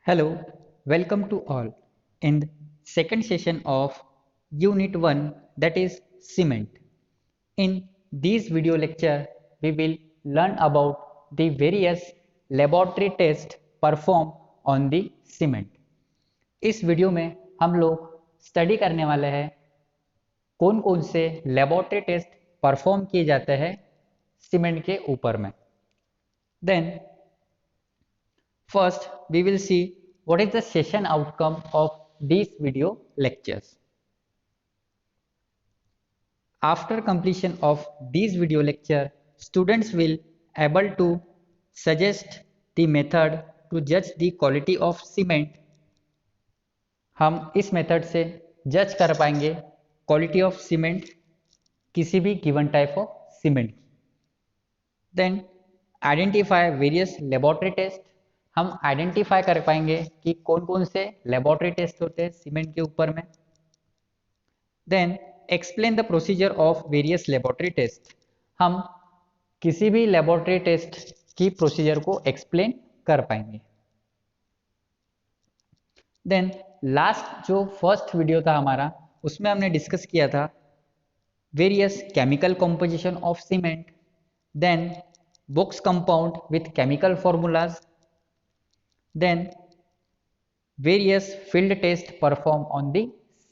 Hello, welcome to all in the second session of Unit 1, that is cement. In this video lecture, we will learn about the various laboratory tests performed on the cement. इस video में हम लोग study करने वाले हैं कौन कौन से लेबोरेटरी टेस्ट परफॉर्म किए जाते हैं सीमेंट के ऊपर में. Then first, we will see what is the session outcome of these video lectures. After completion of this video lecture, students will able to suggest the method to judge the quality of cement. हम इस method से जज कर पाएंगे quality of cement किसी भी given type of cement. Then identify various laboratory test. हम identify कर पाएंगे कि कौन कौन से लेबोरेटरी टेस्ट होते हैं सीमेंट के ऊपर में. Then explain the procedure of various laboratory test. हम किसी भी लेबोरेटरी टेस्ट की प्रोसीजर को एक्सप्लेन कर पाएंगे. देन लास्ट जो फर्स्ट वीडियो था हमारा, उसमें हमने डिस्कस किया था various chemical composition of cement, then Bogue's compound with chemical formulas, then various field test performed on the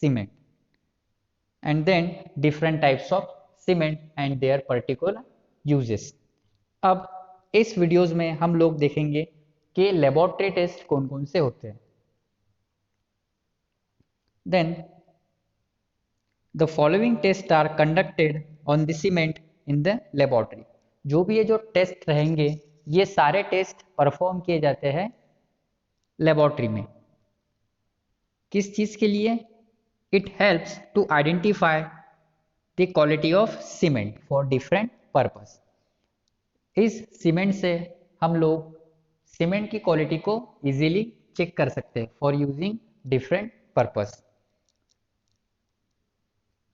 cement, and then different types of cement and their particular uses. अब इस videos में हम लोग देखेंगे कि laboratory test कौन कौन से होते हैं. Then the following tests are conducted on the cement in the laboratory. जो भी ये जो टेस्ट रहेंगे ये सारे टेस्ट परफॉर्म किए जाते हैं लेबोरेटरी में. किस चीज के लिए? It helps to identify the quality of cement for different purpose. इस सीमेंट से हम लोग सीमेंट की क्वालिटी को इजीली चेक कर सकते हैं for using different purpose.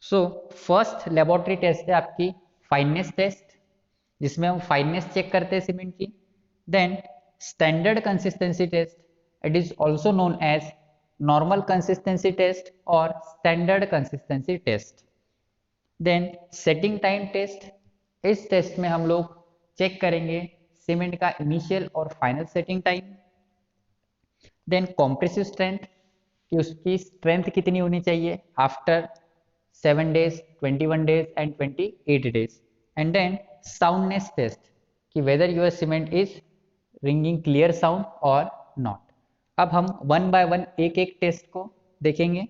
So first laboratory test है आपकी फाइननेस टेस्ट, जिसमें हम फाइननेस चेक करते हैं सीमेंट की. Then standard consistency test, it is also known as normal consistency test or standard consistency test. Then setting time test, इस test में हम लोग चेक करेंगे सीमेंट का इनिशियल और final setting time. Then compressive strength, कि उसकी स्ट्रेंथ कितनी होनी चाहिए after 7 days, 21 days and 28 days. And then soundness test, कि whether your cement is ringing clear sound और नॉट. अब हम वन बाय वन एक एक टेस्ट को देखेंगे.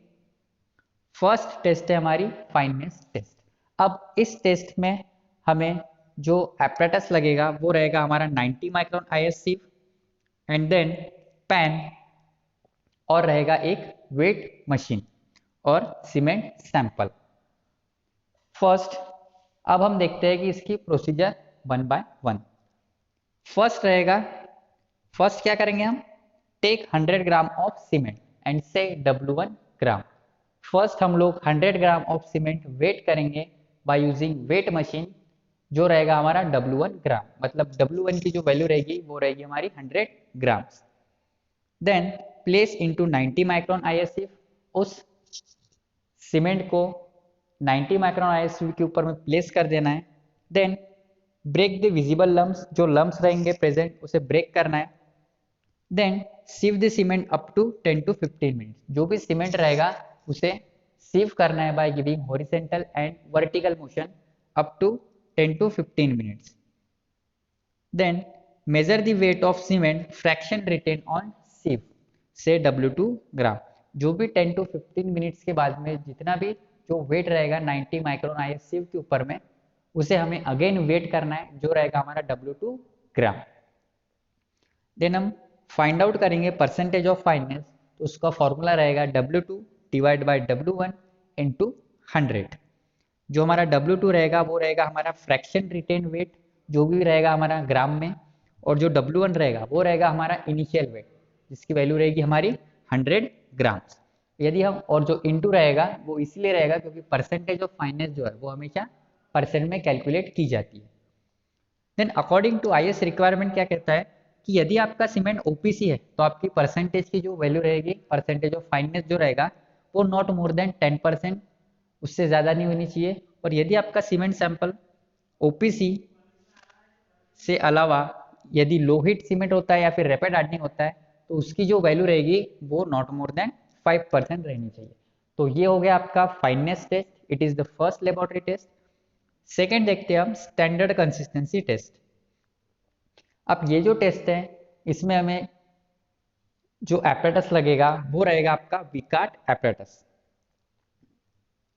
फर्स्ट टेस्ट है हमारी फाइननेस टेस्ट. अब इस टेस्ट में हमें जो एपरेटस लगेगा वो रहेगा हमारा 90 micron IS sieve, and then pan, और रहेगा एक वेट मशीन और सीमेंट सैंपल. फर्स्ट अब हम देखते हैं कि इसकी procedure one by one. First क्या करेंगे हम? Take 100 gram of cement and say W1 gram. First हम लोग 100 ग्राम ऑफ सीमेंट वेट करेंगे बाय यूजिंग वेट मशीन, जो रहेगा हमारा W1 ग्राम. मतलब W1 की जो वैल्यू रहेगी वो रहेगी हमारी 100 grams. Then place into 90 micron IS. उस सीमेंट को 90 माइक्रोन IS के ऊपर में प्लेस कर देना है. Then break the visible lumps, जो लम्स रहेंगे प्रेजेंट उसे ब्रेक करना है. Then sieve the cement up to 10 to 15 minutes. जो भी सीमेंट रहेगा उसे सीव करना है by giving horizontal and vertical motion up to 10 to 15 minutes. Then measure the weight of cement fraction retained on sieve, say W2 ग्राम. जो भी 10 to 15 minutes के बाद में जितना भी जो वेट रहेगा 90 माइक्रोन IS सीव के ऊपर में, उसे हमें अगेन वेट करना है, जो रहेगा हमारा W2 ग्राम. देन हम फाइंड आउट करेंगे परसेंटेज ऑफ फाइननेस. तो उसका फॉर्मूला रहेगा W2 divide by W1 into 100. जो हमारा W2 रहेगा वो रहेगा हमारा फ्रैक्शन रिटेन वेट, जो भी रहेगा हमारा ग्राम में, और जो W1 रहेगा वो रहेगा हमारा इनिशियल वेट, जिसकी वैल्यू रहेगी हमारी 100 ग्राम्स. यदि हम, और जो इंटू रहेगा वो इसलिए रहेगा क्योंकि परसेंटेज ऑफ फाइननेस जो है वो हमेशा परसेंट में कैलकुलेट की जाती है. Then according to IS requirement क्या कहता है? कि यदि आपका सीमेंट ओपीसी है तो आपकी परसेंटेज की जो वैल्यू रहेगी, परसेंटेज ऑफ फाइननेस जो रहेगा वो नॉट मोर देन 10%, उससे ज़्यादा नहीं होनी चाहिए। और यदि आपका सीमेंट सैंपल ओपीसी से अलावा यदि लो हीट सीमेंट होता है या फिर रैपिड हार्डनिंग होता है तो उसकी जो वैल्यू रहेगी वो नॉट मोर देन 5% रहनी चाहिए। तो ये हो गया आपका fineness test, it is the first laboratory test. Second देखते हैं हम स्टैंडर्ड कंसिस्टेंसी टेस्ट। अब ये जो टेस्ट है इसमें हमें जो एपरेटस लगेगा वो रहेगा आपका विकार्ट एपरेटस।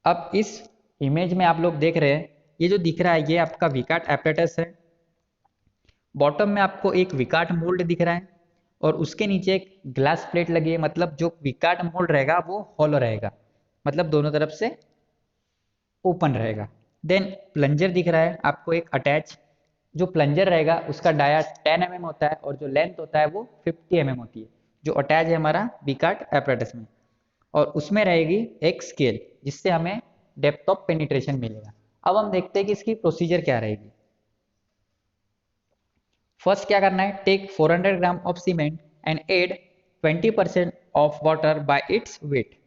अब इस इमेज में आप लोग देख रहे हैं, ये जो दिख रहा है ये आपका विकार्ट एपरेटस है। बॉटम में आपको एक विकार्ट मोल्ड दिख रहा है और उसके नीचे एक ग्लास प्लेट लगी है, मतलब जो विकार्ट मोल्ड रहेगा वो हॉलो रहेगा, मतलब दोनों तरफ से ओपन रहेगा। देन प्लंजर दिख रहा है आपको एक अटैच, जो प्लंजर रहेगा उसका डाया 10 mm होता है और जो लेंथ होता है वो 50 mm होती है, जो अटैच है हमारा विकार्ट एपरेटस में। और उसमें रहेगी एक स्केल जिससे हमें डेप्थ ऑफ पेनिट्रेशन मिलेगा। अब हम देखते हैं कि इसकी प्रोसीजर क्या रहेगी। फर्स्ट क्या करना है, take 400 gram of cement and add 20% of water by its weight.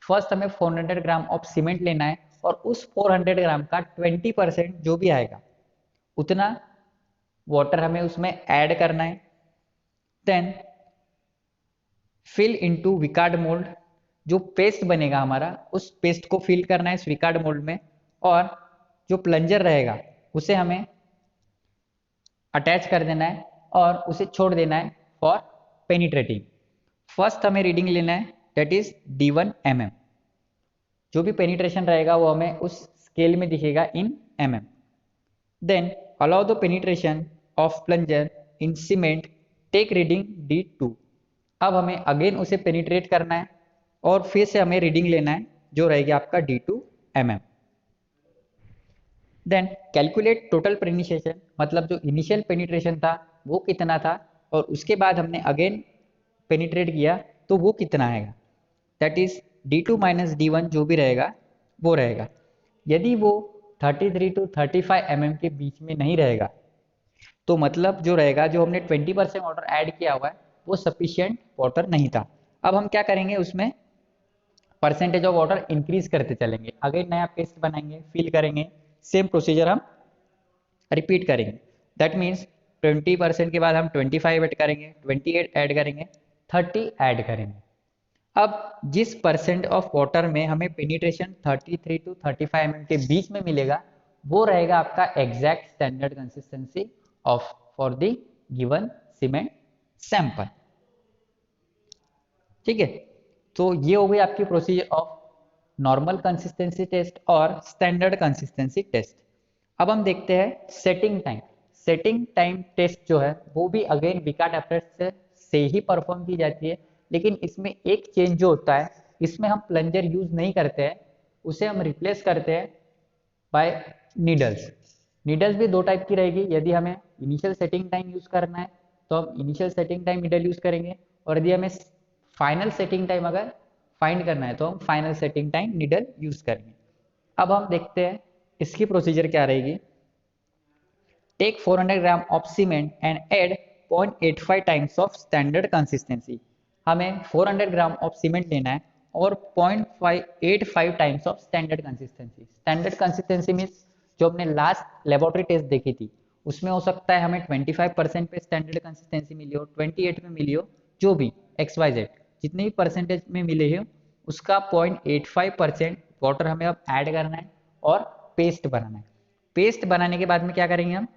First हमें 400 ग्राम ऑफ सीमेंट लेना है और उस 400 ग्राम का 20% जो भी आएगा उतना वाटर हमें उसमें ऐड करना है। देन फिल इनटू विकार्ड मोल्ड, जो पेस्ट बनेगा हमारा उस पेस्ट को फिल करना है इस विकार्ड मोल्ड में, और जो प्लंजर रहेगा उसे हमें अटैच कर देना है और उसे छोड़ देना है फॉर पेनिट्रेटिंग। फर्स्ट हमें रीडिंग लेना है दैट इज D1 mm। जो भी पेनिट्रेशन रहेगा वो हमें उस स्केल में दिखेगा in mm। Then allow the penetration of plunger in cement, take reading D2। अब हमें अगेन उसे पेनिट्रेट करना है और फिर से हमें रीडिंग लेना है जो रहेगी आपका D2 mm। Then calculate total penetration, मतलब जो इनिशियल पेनिट्रेशन था वो कितना था और उसके बाद हमने अगेन पेनिट्रेट किया तो वो कितना आएगा, that is D2 minus D1 जो भी रहेगा वो रहेगा। यदि वो 33 to 35 mm के बीच में नहीं रहेगा तो मतलब जो रहेगा, जो हमने 20% वाटर ऐड किया हुआ है वो सफिशिएंट वाटर नहीं था। अब हम क्या करेंगे, उसमें परसेंटेज ऑफ वाटर इंक्रीज करते चलेंगे, अगेन नया पेस्ट बनाएंगे, फिल करेंगे, सेम प्रोसीजर हम रिपीट करेंगे। दैट मीन्स 20% के बाद हम 25 ऐड करेंगे, 28 ऐड करेंगे, 30 ऐड करेंगे। अब जिस परसेंट ऑफ वाटर में हमें पेनिट्रेशन 33 to 35 mm के बीच में मिलेगा वो रहेगा आपका exact standard consistency of for the given cement sample. ठीक है, तो ये हो गई आपकी procedure of normal consistency test और स्टैंडर्ड कंसिस्टेंसी टेस्ट। अब हम देखते हैं setting time. Setting time test जो है वो भी अगेन विकार्ट एपरेटस से ही परफॉर्म की जाती है, लेकिन इसमें एक चेंज जो होता है, इसमें हम प्लंजर यूज नहीं करते हैं, उसे हम रिप्लेस करते हैं बाय नीडल्स। नीडल्स भी दो टाइप की रहेगी, यदि हमें इनिशियल सेटिंग टाइम यूज करना है तो हम initial setting time needle use करेंगे, और यदि हमें फाइनल सेटिंग टाइम अगर फाइंड करना है तो हम final setting time needle use करेंगे। अब हम देखते हैं इसकी प्रोसीजर क्या रहेगी। Take 400 gram of cement and add 0.85 times of standard consistency. हमें 400 ग्राम ऑफ सीमेंट लेना है और 0.85 times of standard consistency. Standard consistency means जो हमने लास्ट लेबोरेटरी टेस्ट देखी थी उसमें हो सकता है हमें 25% पे स्टैंडर्ड कंसिस्टेंसी मिली हो, 28 में मिली हो, जो भी XYZ जितने भी परसेंटेज में मिले हो उसका 0.85% वाटर हमें अब ऐड करना है और पेस्ट बनाना है। पेस्ट बनाने के बाद में क्या करेंगे हम,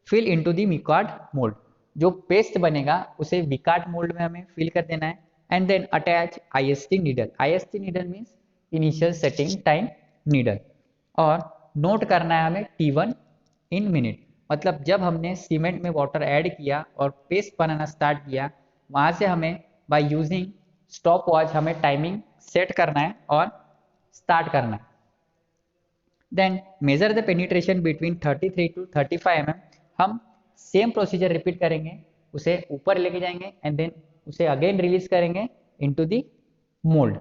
फिल इनटू द विकार्ड मोल्ड। जो पेस्ट बनेगा उसे विकार्ड मोल्ड में हमें फिल कर देना है and then attach IST needle. IST needle means initial setting time needle, और नोट करना है हमें T1 इन मिनट, मतलब जब हमने सीमेंट में वाटर ऐड किया और पेस्ट बनाना स्टार्ट किया वहां से हमें बाय यूजिंग स्टॉप वॉच हमें टाइमिंग सेट करना है और स्टार्ट करना है। Then measure the penetration between 33 to 35 mm। हम सेम प्रोसीजर रिपीट करेंगे, उसे ऊपर लेके जाएंगे एंड देन उसे अगेन रिलीज करेंगे इनटू द मोल्ड।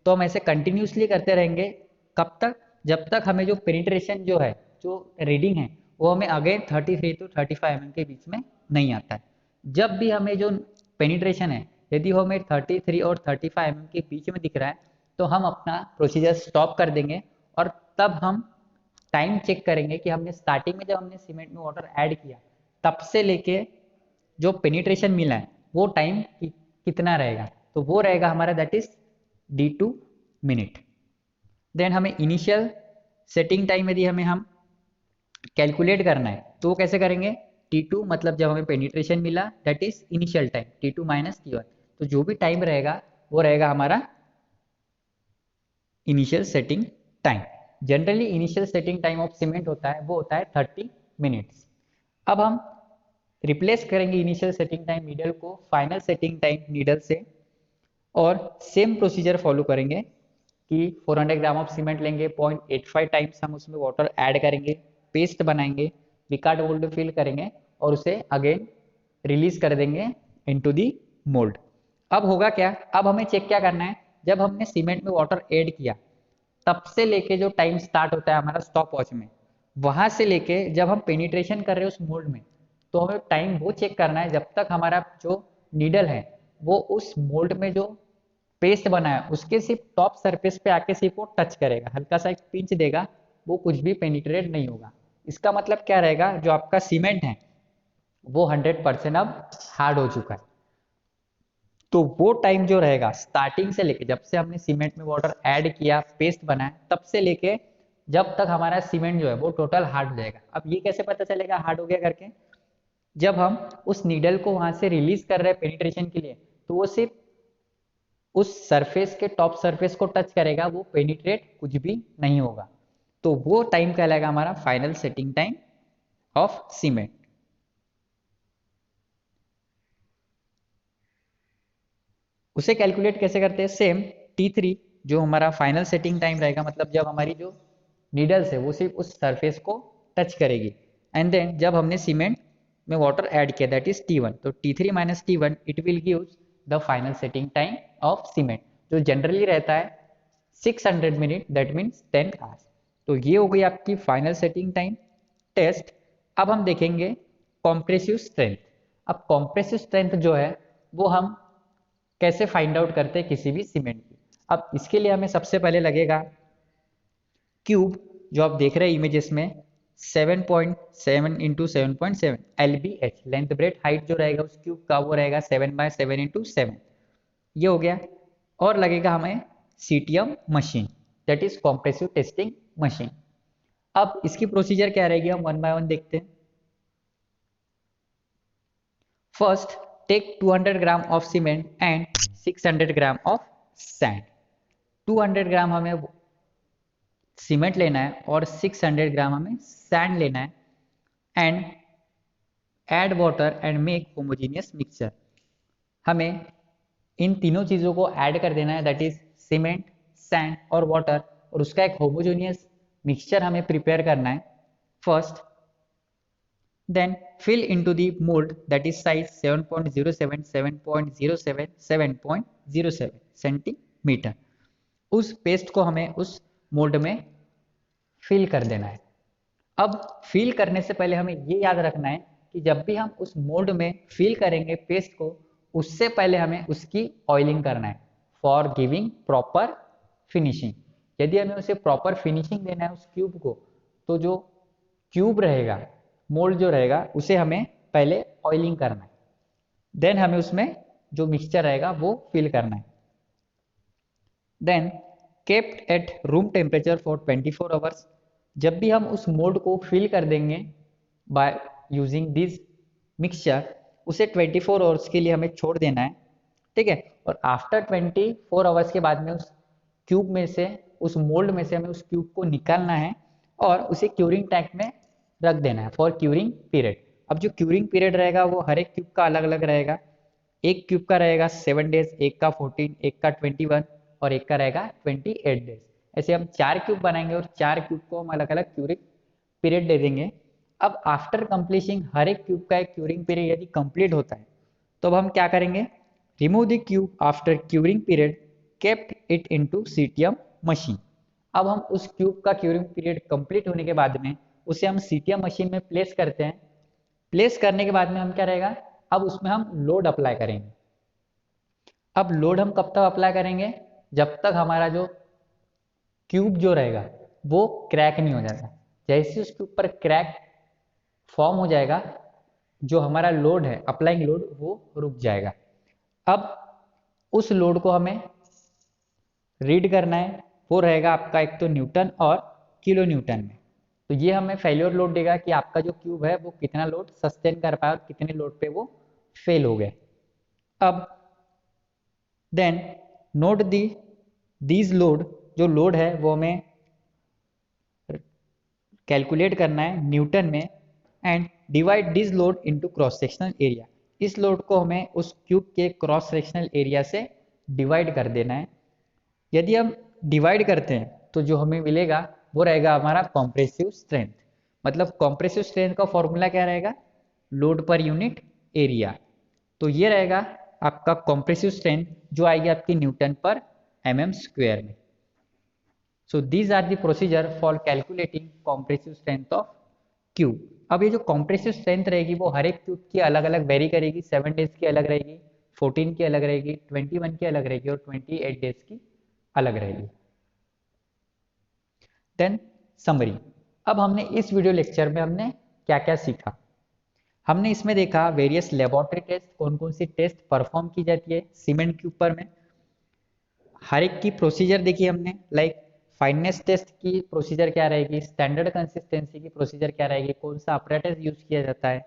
तो हम ऐसे कंटिन्यूसली करते रहेंगे, कब तक, जब तक हमें जो पेनिट्रेशन जो है, जो रीडिंग है वो हमें अगेन 33 to 35 mm के बीच में नहीं आता है। जब भी हमें जो पेनिट्रेशन है यदि वो हमें 33 और 35 mm के बीच में दिख रहा है तो हम अपना प्रोसीजर स्टॉप कर देंगे और तब हम टाइम चेक करेंगे कि हमने स्टार्टिंग में जब हमने सीमेंट में वाटर ऐड किया तब से लेके जो पेनिट्रेशन मिला है वो टाइम कितना रहेगा, तो वो रहेगा हमारा that is D2 minute. Then हमें इनिशियल सेटिंग टाइम यदि हम कैलकुलेट करना है तो वो कैसे करेंगे, T2 मतलब जब हमें पेनिट्रेशन मिला that is initial time T2 minus T1, तो जो भी टाइम रहेगा वो रहेगा हमारा initial setting time. Generally initial setting time of cement होता है वो होता है 30 मिनट्स। अब हम रिप्लेस करेंगे इनिशियल सेटिंग टाइम नीडल को फाइनल सेटिंग टाइम नीडल से और सेम प्रोसीजर फॉलो करेंगे कि 400 ग्राम ऑफ सीमेंट लेंगे, 0.85 टाइम्स हम उसमें वाटर ऐड करेंगे, पेस्ट बनाएंगे, पिकार्ड मोल्ड फिल करेंगे और उसे अगेन रिलीज कर देंगे इनटू दी मोल्ड। अब होगा क्या, अब हमें चेक क्या करना है, जब हमने सीमेंट में वाटर ऐड किया तब से लेके जो टाइम स्टार्ट होता है हमारा स्टॉप वॉच में, वहां से लेके जब हम पेनिट्रेशन कर रहे हैं उस मोल्ड में, तो हमें टाइम वो चेक करना है जब तक हमारा जो नीडल है वो उस मोल्ड में जो पेस्ट बना है उसके सिर्फ टॉप सरफेस पे आके सिर्फ वो टच करेगा, हल्का सा एक पिंच देगा, वो कुछ भी पेनिट्रेट नहीं होगा। इसका मतलब क्या रहेगा, जो आपका सीमेंट है वो 100% अब हार्ड हो चुका है। तो वो टाइम जो रहेगा स्टार्टिंग से लेके जब से हमने सीमेंट में वाटर ऐड किया पेस्ट बनाया तब से लेके जब तक हमारा सीमेंट जो है वो टोटल हार्ड हो जाएगा। अब ये कैसे पता चलेगा हार्ड हो गया करके, जब हम उस नीडल को वहां से रिलीज कर रहे हैं पेनिट्रेशन के लिए तो वो सिर्फ उस सरफेस के टॉप सरफेस को टच करेगा, वो पेनिट्रेट कुछ भी नहीं होगा। तो वो टाइम कहलाएगा हमारा final setting time of cement. उसे कैलकुलेट कैसे करते हैं, सेम T3 जो हमारा फाइनल सेटिंग टाइम रहेगा, मतलब जब हमारी जो नीडल्स है वो सिर्फ उस सरफेस को टच करेगी, एंड देन जब हमने सीमेंट में वाटर ऐड किया दैट इज T1, तो T3 minus T1 it will give the final setting time of cement जो जनरली रहता है 600 मिनट, दैट मीन्स 10 आवर्स। तो ये हो गई आपकी फाइनल सेटिंग टाइम टेस्ट। अब हम देखेंगे कॉम्प्रेसिव स्ट्रेंथ। अब कॉम्प्रेसिव स्ट्रेंथ जो है वो हम कैसे फाइंड आउट करते हैं किसी भी सीमेंट की। अब इसके लिए हमें सबसे पहले लगेगा क्यूब, जो आप देख रहे हैं इमेजेस में 7.7 into 7.7 LBH length breadth height जो रहेगा उस क्यूब का वो रहेगा 7/7 इंटू 7, ये हो गया। और लगेगा हमें CTM machine that is compressive testing machine. अब इसकी प्रोसीजर क्या रहेगी हम वन बाय वन देखते हैं। First take 200 gram of cement and 600 gram of sand. 200 gram हमें सीमेंट लेना है और 600 ग्राम हमें सैंड लेना है and add water and make homogeneous mixture. हमें इन तीनों चीज़ों को ऐड कर देना है दैट इज सीमेंट सैंड और वाटर, और उसका एक होमोजीनियस मिक्सचर हमें प्रिपेयर करना है first. Then fill into the mold that is size 7.07, 7.07, 7.07 centimetre. उस पेस्ट को हमें उस मोल्ड में फिल कर देना है। अब फिल करने से पहले हमें ये याद रखना है कि जब भी हम उस मोल्ड में फिल करेंगे पेस्ट को उससे पहले हमें उसकी ऑयलिंग करना है फॉर गिविंग प्रॉपर फिनिशिंग। यदि हमें उसे प्रॉपर फिनिशिंग देना है उस क्यूब को, तो जो क्यूब रहेगा मोल्ड जो रहेगा उसे हमें पहले ऑयलिंग करना है, देन हमें उसमें जो मिक्सचर रहेगा वो फिल करना है। Then kept at room temperature for 24 hours. जब भी हम उस मोल्ड को फिल कर देंगे बाय यूजिंग दिस मिक्सचर, उसे 24 आवर्स के लिए हमें छोड़ देना है, ठीक है। और आफ्टर 24 आवर्स के बाद में उस क्यूब में से उस मोल्ड में से हमें उस क्यूब को निकालना है और उसे क्यूरिंग टैंक में रख देना है फॉर क्यूरिंग पीरियड। अब जो क्यूरिंग पीरियड रहेगा वो हर एक क्यूब का अलग अलग रहेगा, एक क्यूब का रहेगा 7 डेज, एक का 14, एक का 21 और एक का रहेगा 28 डेज। ऐसे हम 4 क्यूब बनाएंगे और 4 क्यूब को हम अलग अलग क्यूरिंग पीरियड दे देंगे। अब आफ्टर कंप्लीटिंग हर एक क्यूब का एक क्यूरिंग पीरियड यदि कंप्लीट होता है तो अब हम क्या करेंगे, remove the cube after curing period, kept it into CTM machine. अब हम उस क्यूब का क्यूरिंग पीरियड कंप्लीट होने के बाद में उसे हम CTM मशीन में प्लेस करते हैं। प्लेस करने के बाद में हम क्या रहेगा, अब उसमें हम लोड अप्लाई करेंगे। अब लोड हम कब तक अप्लाई करेंगे, जब तक हमारा जो क्यूब जो रहेगा वो क्रैक नहीं हो जाता। जैसे उसके ऊपर क्रैक फॉर्म हो जाएगा, जो हमारा लोड है अप्लाइंग लोड वो रुक जाएगा। अब उस लोड को हमें रीड करना है, वो रहेगा आपका एक तो न्यूटन और किलो न्यूटन में। तो ये हमें फेल्योर लोड देगा कि आपका जो क्यूब है वो कितना लोड सस्टेन कर पाया और कितने लोड पे वो फेल हो गए। अब देन नोट दीज लोड, जो लोड है वो हमें कैलकुलेट करना है न्यूटन में and divide this load into cross sectional area. इस लोड को हमें उस क्यूब के क्रॉस सेक्शनल एरिया से डिवाइड कर देना है। यदि हम डिवाइड करते हैं तो जो हमें मिलेगा वो रहेगा हमारा कॉम्प्रेसिव स्ट्रेंथ। मतलब कॉम्प्रेसिव स्ट्रेंथ का फॉर्मूला क्या रहेगा, लोड पर यूनिट एरिया। तो ये रहेगा आपका कॉम्प्रेसिव स्ट्रेंथ जो आएगी आपकी न्यूटन पर mm स्क्वायर में। So these are the procedure for calculating compressive strength of cube. अब ये जो कॉम्प्रेसिव स्ट्रेंथ रहेगी वो हर एक क्यूब की अलग अलग वेरी करेगी। 7 डेज की अलग रहेगी, 14 की अलग रहेगी, 21 की अलग रहेगी और 28 डेज की अलग रहेगी। Then summary. अब हमने इस वीडियो लेक्चर में हमने क्या क्या सीखा। हमने इसमें देखा वेरियस लेबोरेटरी टेस्ट, कौन कौन सी टेस्ट परफॉर्म की जाती है सीमेंट के ऊपर में। हर एक की प्रोसीजर देखी हमने, लाइक फाइननेस टेस्ट की प्रोसीजर क्या रहेगी, स्टैंडर्ड कंसिस्टेंसी की प्रोसीजर क्या रहेगी, कौन सा अपरेटस यूज किया जाता है,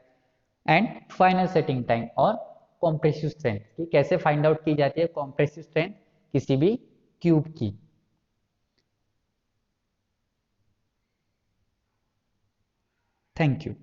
एंड फाइनल सेटिंग टाइम और कॉम्प्रेसिव स्ट्रेंथ की कैसे फाइंड आउट की जाती है कॉम्प्रेसिव स्ट्रेंथ किसी भी क्यूब की। Thank you.